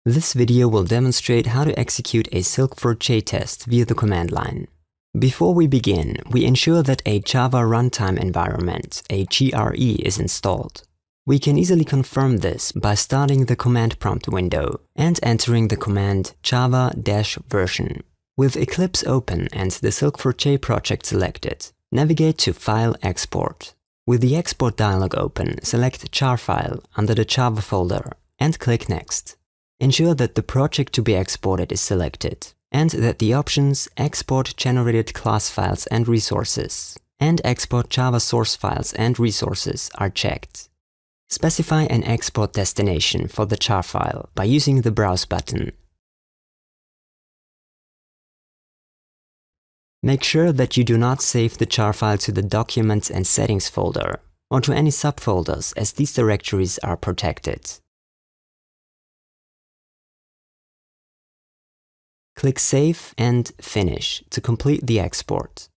This video will demonstrate how to execute a Silk4J test via the command line. Before we begin, we ensure that a Java runtime environment, a JRE, is installed. We can easily confirm this by starting the command prompt window and entering the command java-version. With Eclipse open and the Silk4J project selected, navigate to File Export. With the Export dialog open, select jar file under the Java folder and click Next. Ensure that the project to be exported is selected and that the options Export generated class files and resources and Export Java source files and resources are checked. Specify an export destination for the jar file by using the Browse button. Make sure that you do not save the jar file to the Documents and Settings folder or to any subfolders, as these directories are protected. Click Save and Finish to complete the export.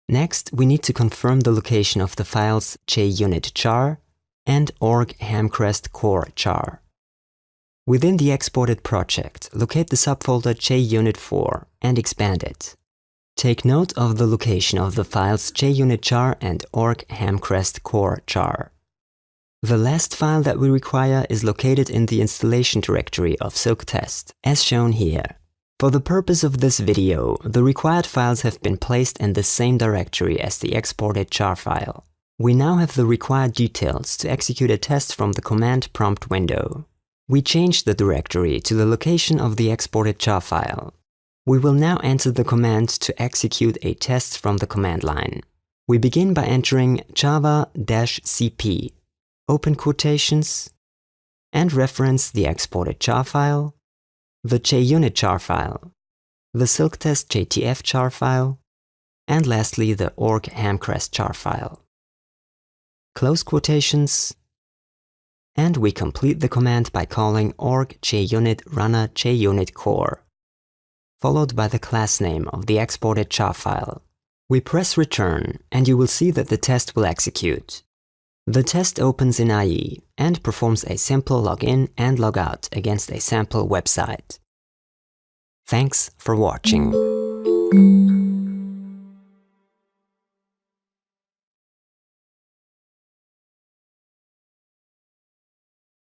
Next, we need to confirm the location of the files JUnit jar and org hamcrest core jar. Within the exported project, locate the subfolder JUnit4 and expand it. Take note of the location of the files JUnit jar and org hamcrest core jar. The last file that we require is located in the installation directory of Silk test, as shown here. For the purpose of this video, the required files have been placed in the same directory as the exported jar file. We now have the required details to execute a test from the command prompt window. We changed the directory to the location of the exported jar file. We will now enter the command to execute a test from the command line. We begin by entering java-cp, open quotations, and reference the exported jar file, the JUnit jar file, the silktest JTF jar file, and lastly the org hamcrest jar file. Close quotations, and we complete the command by calling org JUnit runner JUnit core, followed by the class name of the exported jar file. We press return, and you will see that the test will execute. The test opens in IE and performs a simple login and logout against a sample website. Thanks for watching.